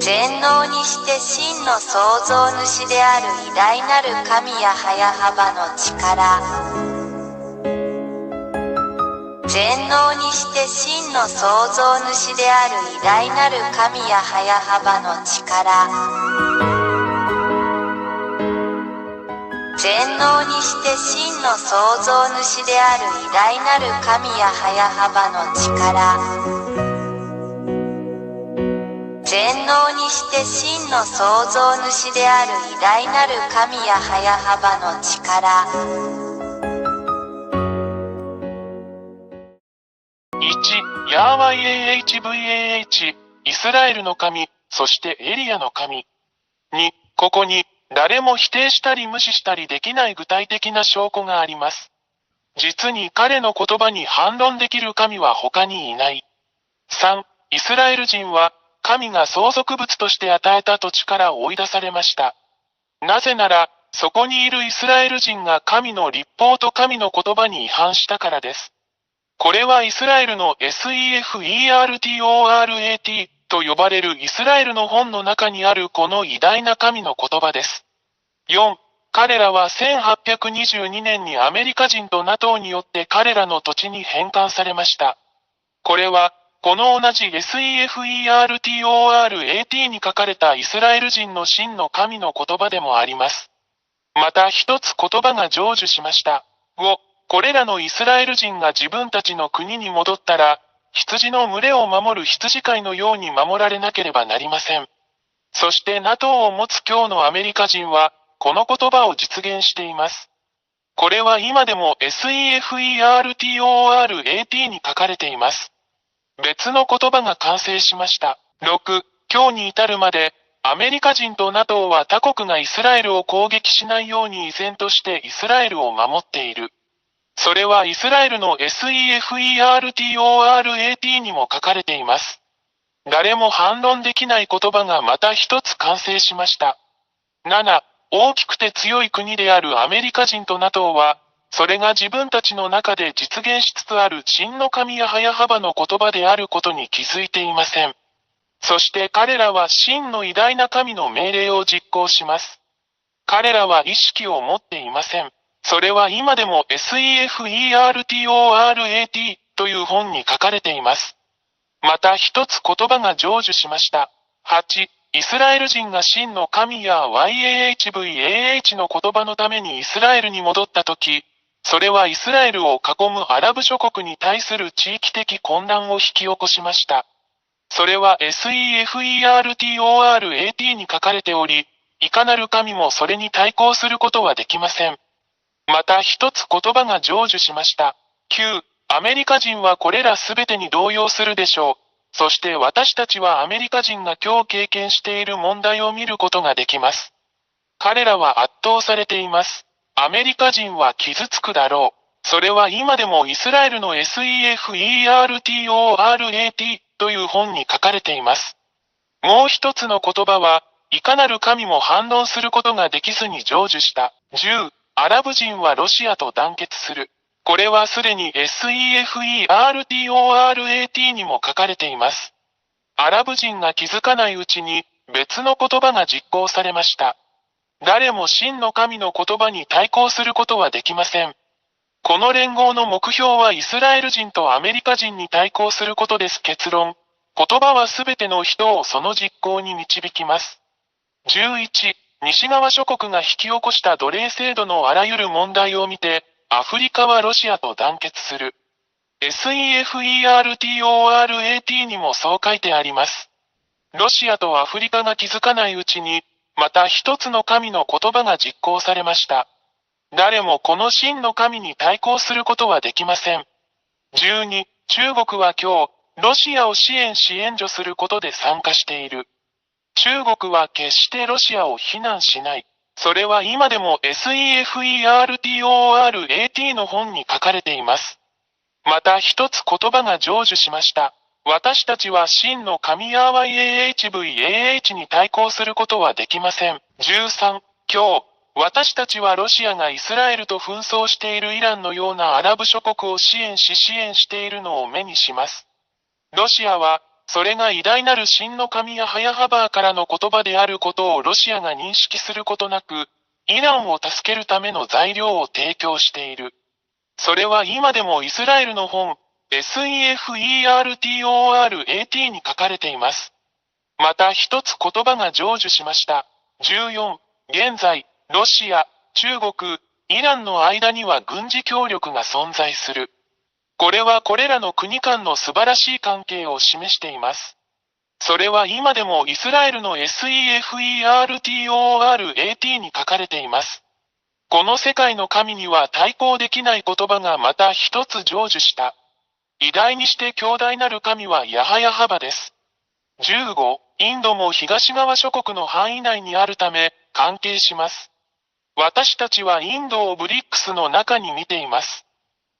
全能にして真の創造主である偉大なる神や早幅の力。全能にして真の創造主である偉大なる神や早幅の力。全能にして真の創造主である偉大なる神や早幅の力。全能にして真の創造主である偉大なる神や早幅の力。1. ヤーワイ AHVAH イスラエルの神、そしてエリアの神。2. ここに誰も否定したり無視したりできない具体的な証拠があります。実に彼の言葉に反論できる神は他にいない。3. イスラエル人は神が相続物として与えた土地から追い出されました。なぜなら、そこにいるイスラエル人が神の律法と神の言葉に違反したからです。これはイスラエルの SEFERTORAT と呼ばれるイスラエルの本の中にあるこの偉大な神の言葉です。4. 彼らは1822年にアメリカ人と NATO によって彼らの土地に返還されました。これは、この同じ SEFERTORAT に書かれたイスラエル人の真の神の言葉でもあります。また一つ言葉が成就しました。5. これらのイスラエル人が自分たちの国に戻ったら、羊の群れを守る羊飼いのように守られなければなりません。そして NATO を持つ今日のアメリカ人は、この言葉を実現しています。これは今でも SEFERTORAT に書かれています。別の言葉が完成しました。6. 今日に至るまで、アメリカ人と NATO は他国がイスラエルを攻撃しないように依然としてイスラエルを守っている。それはイスラエルの SEFERTORAT にも書かれています。誰も反論できない言葉がまた一つ完成しました。7. 大きくて強い国であるアメリカ人と NATO は、それが自分たちの中で実現しつつある真の神や早幅の言葉であることに気づいていません。そして彼らは真の偉大な神の命令を実行します。彼らは意識を持っていません。それは今でも SEFERTORAT という本に書かれています。また一つ言葉が成就しました。8. イスラエル人が真の神や YAHVAH の言葉のためにイスラエルに戻ったとき、それはイスラエルを囲むアラブ諸国に対する地域的混乱を引き起こしました。それは SEFERTORAT に書かれており、いかなる神もそれに対抗することはできません。また一つ言葉が成就しました。9. アメリカ人はこれらすべてに動揺するでしょう。そして私たちはアメリカ人が今日経験している問題を見ることができます。彼らは圧倒されています。アメリカ人は傷つくだろう。それは今でもイスラエルの SEFERTORAT という本に書かれています。もう一つの言葉は、いかなる神も反論することができずに成就した。10. アラブ人はロシアと団結する。これはすでに SEFERTORAT にも書かれています。アラブ人が気づかないうちに別の言葉が実行されました。誰も真の神の言葉に対抗することはできません。この連合の目標はイスラエル人とアメリカ人に対抗することです。結論。言葉はすべての人をその実行に導きます。11. 西側諸国が引き起こした奴隷制度のあらゆる問題を見て、アフリカはロシアと団結する。SEFERTORAT にもそう書いてあります。ロシアとアフリカが気づかないうちに、また一つの神の言葉が実行されました。誰もこの真の神に対抗することはできません。12. 中国は今日、ロシアを支援し援助することで参加している。中国は決してロシアを非難しない。それは今でも SEFERTORAT の本に書かれています。また一つ言葉が成就しました。私たちは真の神ヤーワイ AHVAH に対抗することはできません。13. 今日、私たちはロシアがイスラエルと紛争しているイランのようなアラブ諸国を支援しているのを目にします。ロシアは、それが偉大なる真の神ヤハヤハバーからの言葉であることをロシアが認識することなく、イランを助けるための材料を提供している。それは今でもイスラエルの本、SEFERTORAT に書かれています。また一つ言葉が成就しました。14、現在、ロシア、中国、イランの間には軍事協力が存在する。これはこれらの国間の素晴らしい関係を示しています。それは今でもイスラエルの SEFERTORAT に書かれています。この世界の神には対抗できない言葉がまた一つ成就した。偉大にして強大なる神はヤハヤハバです。15、インドも東側諸国の範囲内にあるため、関係します。私たちはインドをブリックスの中に見ています。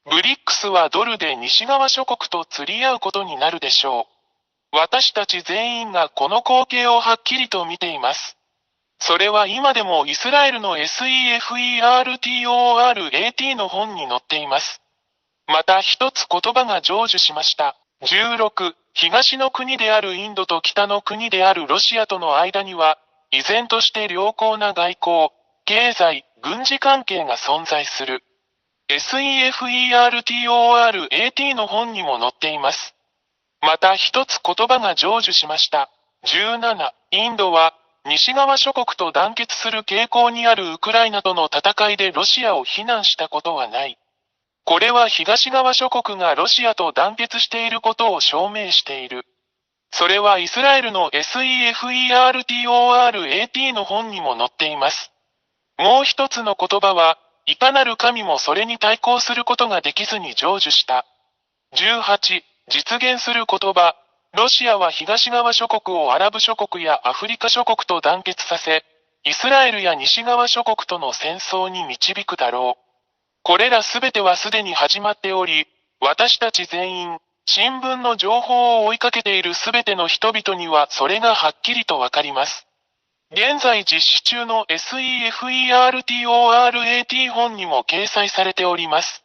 ブリックスはドルで西側諸国と釣り合うことになるでしょう。私たち全員がこの光景をはっきりと見ています。それは今でもイスラエルの SEFERTORAT の本に載っています。また一つ言葉が成就しました。16、東の国であるインドと北の国であるロシアとの間には、依然として良好な外交、経済、軍事関係が存在する。SEFERTORAT の本にも載っています。また一つ言葉が成就しました。17、インドは、西側諸国と団結する傾向にあるウクライナとの戦いでロシアを非難したことはない。これは東側諸国がロシアと団結していることを証明している。それはイスラエルの SEFERTORAT の本にも載っています。もう一つの言葉は、いかなる神もそれに対抗することができずに成就した。18、実現する言葉。ロシアは東側諸国をアラブ諸国やアフリカ諸国と団結させ、イスラエルや西側諸国との戦争に導くだろう。これらすべてはすでに始まっており、私たち全員、新聞の情報を追いかけているすべての人々にはそれがはっきりとわかります。現在実施中の SEFERTORAT 本にも掲載されております。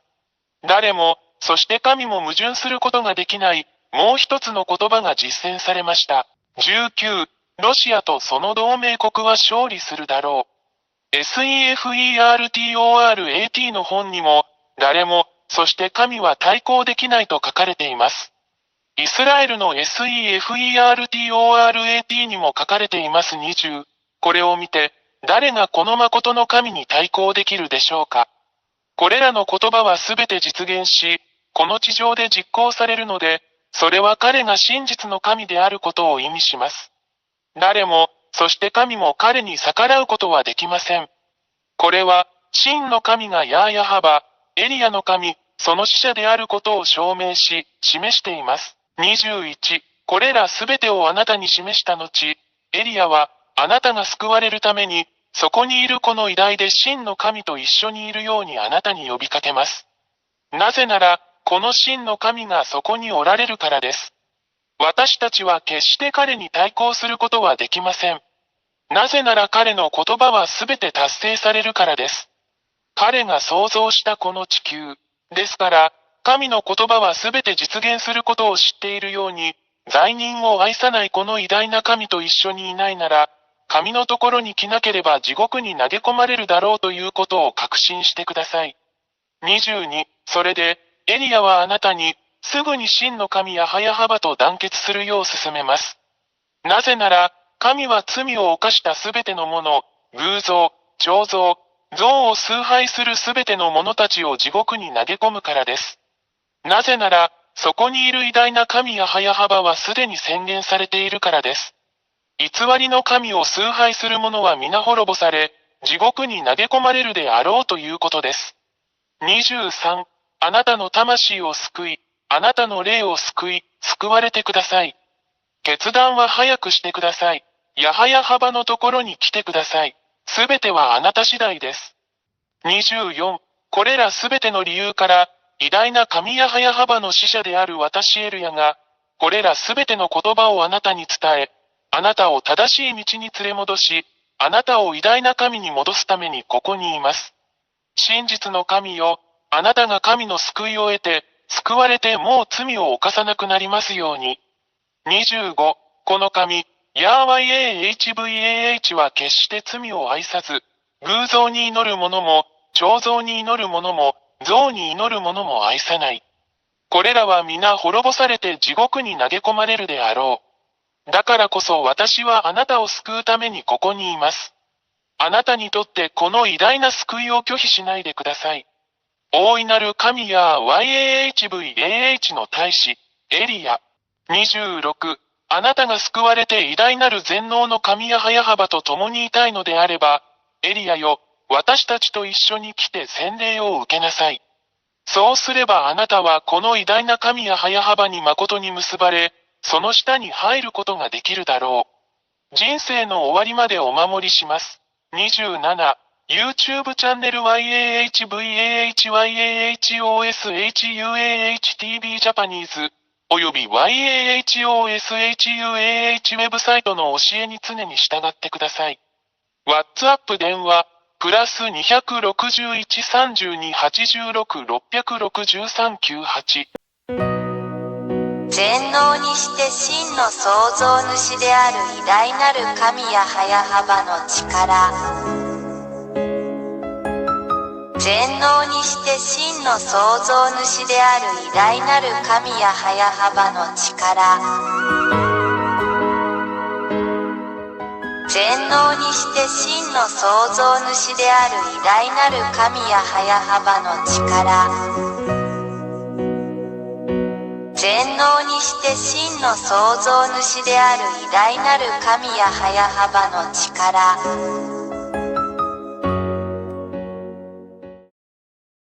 誰も、そして神も矛盾することができない、もう一つの言葉が実践されました。19、ロシアとその同盟国は勝利するだろう。SEFERTORAT の本にも、誰も、そして神は対抗できないと書かれています。イスラエルの SEFERTORAT にも書かれています20。これを見て、誰がこの誠の神に対抗できるでしょうか。これらの言葉はすべて実現し、この地上で実行されるので、それは彼が真実の神であることを意味します。誰も、そして神も彼に逆らうことはできません。これは、真の神がヤーヤハバ、エリアの神、その使者であることを証明し、示しています。21、これらすべてをあなたに示した後、エリアは、あなたが救われるために、そこにいるこの偉大で真の神と一緒にいるようにあなたに呼びかけます。なぜなら、この真の神がそこにおられるからです。私たちは決して彼に対抗することはできません。なぜなら彼の言葉はすべて達成されるからです。彼が創造したこの地球。ですから、神の言葉はすべて実現することを知っているように、罪人を愛さないこの偉大な神と一緒にいないなら、神のところに来なければ地獄に投げ込まれるだろうということを確信してください。22、それで、エリアはあなたに、すぐに真の神ヤハヤハバと団結するよう勧めます。なぜなら、神は罪を犯したすべてのもの、偶像、彫像、像を崇拝するすべての者たちを地獄に投げ込むからです。なぜなら、そこにいる偉大な神ヤハヤハバはすでに宣言されているからです。偽りの神を崇拝する者は皆滅ぼされ、地獄に投げ込まれるであろうということです。23、あなたの魂を救い、あなたの霊を救い、救われてください。決断は早くしてください。ヤハヤハバのところに来てください。すべてはあなた次第です。24、これらすべての理由から、偉大な神ヤハヤハバの使者である私エルヤが、これらすべての言葉をあなたに伝え、あなたを正しい道に連れ戻し、あなたを偉大な神に戻すためにここにいます。真実の神よ、あなたが神の救いを得て、救われてもう罪を犯さなくなりますように。25、この神、ヤーワ YAHVAH は決して罪を愛さず、偶像に祈る者も、彫像に祈る者も、像に祈る者も愛さない。これらは皆滅ぼされて地獄に投げ込まれるであろう。だからこそ私はあなたを救うためにここにいます。あなたにとってこの偉大な救いを拒否しないでください。大いなる神や YAHVAH の大使、エリア。26、あなたが救われて偉大なる全能の神や早幅と共にいたいのであれば、エリアよ、私たちと一緒に来て洗礼を受けなさい。そうすればあなたはこの偉大な神や早幅に誠に結ばれ、その下に入ることができるだろう。人生の終わりまでお守りします。27、YouTube チャンネル YAHVAHYAHOSHUAHTV ジャパニーズ、および YAHOSHUAH ウェブサイトの教えに常に従ってください。WhatsApp 電話、プラス261-32-86-663-98。全能にして真の創造主である偉大なる神や早幅の力。全能にして真の創造主である偉大なる神や早幅の力。全能にして真の創造主である偉大なる神や早幅の力。全能にして真の創造主である偉大なる神や早幅の力。